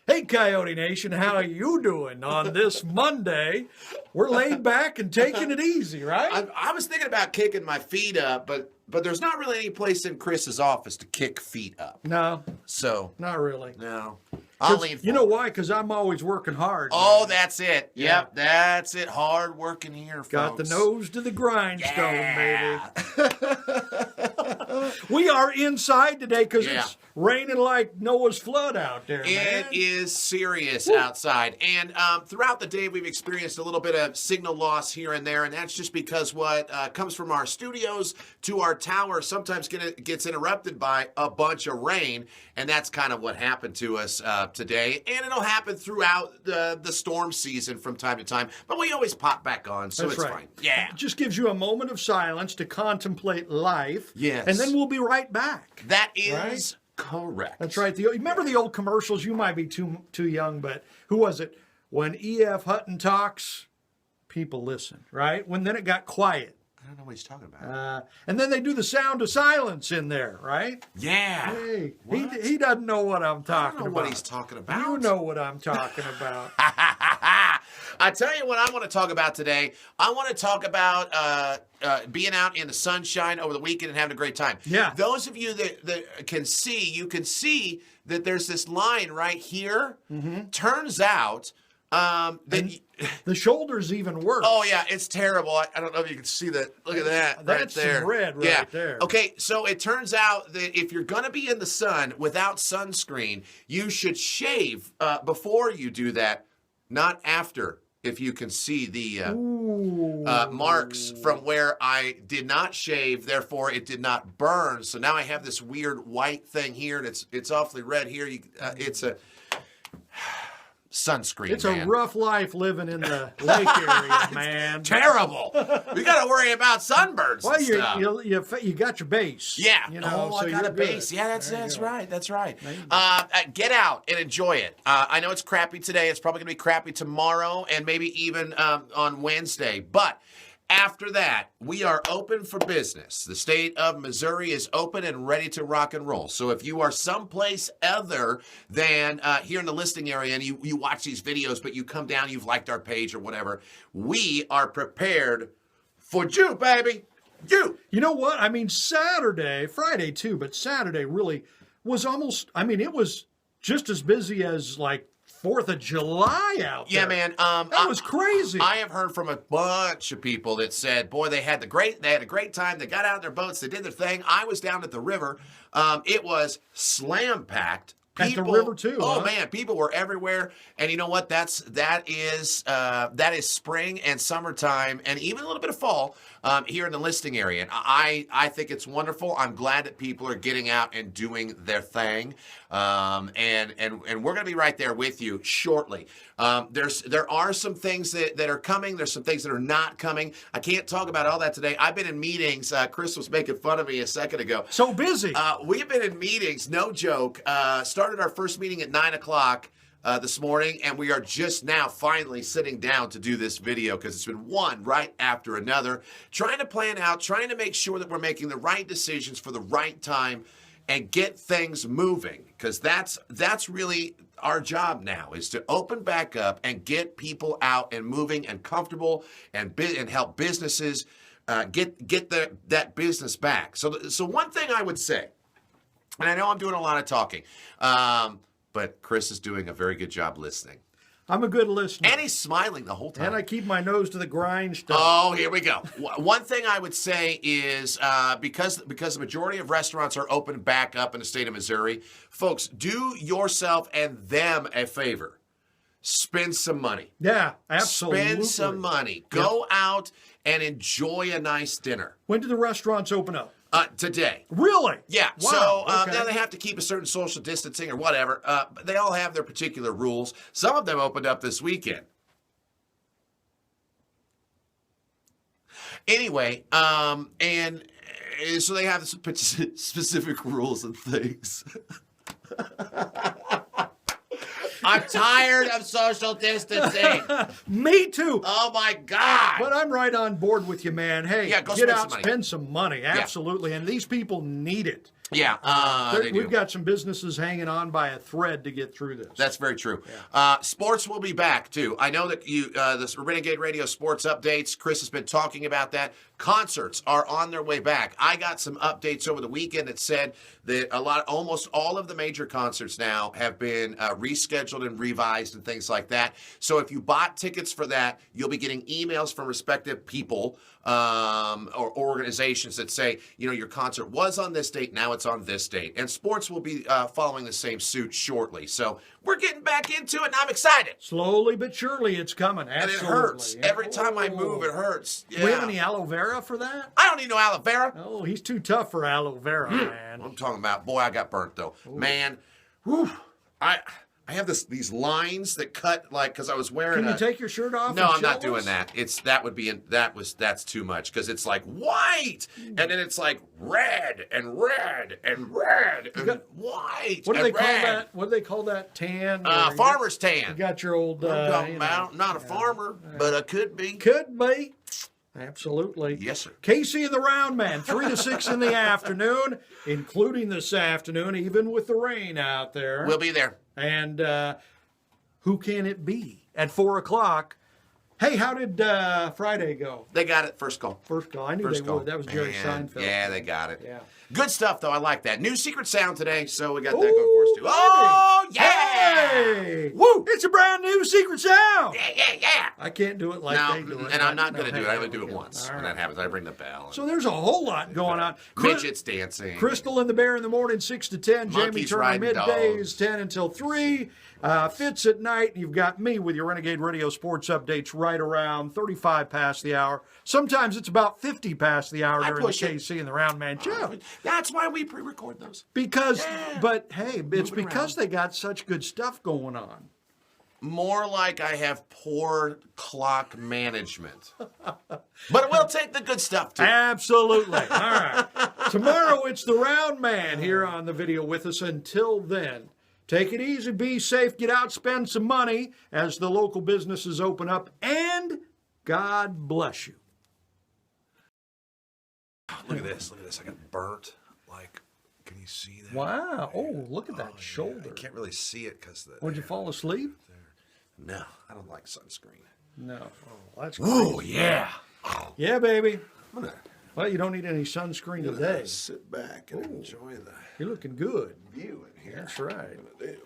Hey, Coyote Nation, how are you doing on this Monday? We're laid back and taking it easy, right? I was thinking about kicking my feet up, but there's not really any place in Chris's office to kick feet up. No, So, not really. no. I'll lean forward. You know why? Because I'm always working hard. Oh, man. that's it. Yeah. Yep, that's it. Hard working here, folks. Got the nose to the grindstone, Yeah. baby. We are inside today because it's raining like Noah's flood out there, man. It is serious outside. And throughout the day, we've experienced a little bit of signal loss here and there, and that's just because what comes from our studios to our tower sometimes gets interrupted by a bunch of rain, and that's kind of what happened to us today. And it'll happen throughout the storm season from time to time, but we always pop back on, so That's it's right. fine. Yeah. It just gives you a moment of silence to contemplate life. Yes. And then we'll be right back. That is Right? correct. That's right. Remember the old commercials? You might be too young, but who was it? When E.F. Hutton talks, people listen, right? Then it got quiet. I don't know what he's talking about. And then they do the sound of silence in there, right? Yeah. Hey, What? he doesn't know what I'm talking I don't know about. what he's talking about. You know what I'm talking about. I tell you what I want to talk about today. I want to talk about being out in the sunshine over the weekend and having a great time. Yeah. Those of you that can see, you can see that there's this line right here. Mm-hmm. Turns out that... The shoulder's even worse. Oh, yeah, it's terrible. I don't know if you can see that. Look at that That's right there. some red right there. Okay, so it turns out that if you're going to be in the sun without sunscreen, you should shave before you do that, not after, if you can see the marks from where I did not shave, therefore it did not burn. So now I have this weird white thing here, and it's awfully red here. It's a... sunscreen. It's man. a rough life living in the lake area, man. Terrible. We got to worry about sunburns. Well, and stuff. you got your base. Yeah. You know, I got you're a base. good. Yeah, that's There you right. That's right. There you Get out and enjoy it. I know it's crappy today. It's probably going to be crappy tomorrow and maybe even on Wednesday. But after that, we are open for business. The state of Missouri is open and ready to rock and roll. So if you are someplace other than here in the listing area and you watch these videos, but you come down, you've liked our page or whatever, we are prepared for you, baby. You. You know what? I mean, Friday too, but Saturday really was almost, it was just as busy as like 4th of July out there. Yeah, man. That was crazy. I have heard from a bunch of people that said, boy, they had a great time. They got out in their boats. They did their thing. I was down at the river. It was slam packed. At the river too. Oh huh? man, people were everywhere, and you know what? That is spring and summertime, and even a little bit of fall here in the listing area. And I think it's wonderful. I'm glad that people are getting out and doing their thing, and we're going to be right there with you shortly. There are some things that are coming. There's some things that are not coming. I can't talk about all that today. I've been in meetings. Chris was making fun of me a second ago. So busy. We've been in meetings, no joke. Started our first meeting at 9 o'clock this morning, and we are just now finally sitting down to do this video because it's been one right after another, trying to plan out, trying to make sure that we're making the right decisions for the right time and get things moving, because that's really our job now, is to open back up and get people out and moving and comfortable and help businesses get that business back. So one thing I would say, and I know I'm doing a lot of talking, but Chris is doing a very good job listening. I'm a good listener. And he's smiling the whole time. And I keep my nose to the grindstone. Oh, here we go. One thing I would say is because the majority of restaurants are open back up in the state of Missouri, folks, do yourself and them a favor. Spend some money. Yeah, absolutely. Spend some money. Go out and enjoy a nice dinner. When do the restaurants open up? Today. Really? Yeah. Wow, So okay. now they have to keep a certain social distancing or whatever. But they all have their particular rules. Some of them opened up this weekend. Anyway, and so they have specific rules and things. I'm tired of social distancing. Me too. Oh, my God. But I'm right on board with you, man. Hey, Yeah, go get spend out, some money. spend some money. Absolutely. And these people need it. Yeah, they do. We've got some businesses hanging on by a thread to get through this. That's very true. Yeah. Sports will be back, too. I know that this Renegade Radio sports updates, Chris has been talking about that. Concerts are on their way back. I got some updates over the weekend that said that almost all of the major concerts now have been rescheduled and revised and things like that. So if you bought tickets for that, you'll be getting emails from respective people or organizations that say, your concert was on this date, now it's on this date. And sports will be following the same suit shortly. So we're getting back into it, and I'm excited. Slowly but surely it's coming. Absolutely. And it hurts. Every time I move, it hurts. Yeah. Do we have any aloe vera for that? I don't need no aloe vera. Oh, he's too tough for aloe vera, man. I'm talking about, boy, I got burnt, though. Ooh. Man, whew, I have these lines that cut, because I was wearing Can you take your shirt off? No, I'm not doing that. That's too much, because it's like white, and then it's like red and red and red and white. What do and they call red. that? What do they call that? Tan? Farmer's tan. You got your old. I'm talking about not a farmer, but I could be. Could be. Absolutely. Yes, sir. KC and The Roundman, 3 to 6 in the afternoon, including this afternoon, even with the rain out there. We'll be there. And who can it be? At 4 o'clock. Hey, how did Friday go? They got it. First call. First call. I knew they would. That was Jerry Seinfeld. Yeah, they got it. Yeah. Good stuff, though. I like that. New secret sound today, so we got that going for us, too. Oh, yeah! Hey! Woo! It's a brand new secret sound! Yeah! I can't do it like they do it. And I'm not going to do it. I only do it okay. once. All When right. that happens, I ring the bell. So there's a whole lot going on. Midgets dancing. Crystal and the Bear in the morning, 6 to 10. Jamie Monkeys Turner riding middays, dogs. 10 until 3. Fitz at night. You've got me with your Renegade Radio sports updates right around 35 past the hour. Sometimes it's about 50 past the hour during the KC and the Roundman show. That's why we pre-record those. But hey, it's because they got such good stuff going on. More like I have poor clock management. But we'll take the good stuff, too. Absolutely. All right. Tomorrow it's the Roundman here on the video with us. Until then, take it easy, be safe, get out, spend some money as the local businesses open up, and God bless you. Look at this. I got burnt. Can you see that? Wow. Oh, look at that shoulder. I can't really see it because Would you fall asleep? No, I don't like sunscreen. No. Oh, that's Oh, crazy. yeah. Yeah, baby. I'm gonna Well, you don't need any sunscreen today. sit back and enjoy the You're looking good. view in here. That's right. What I'm gonna do.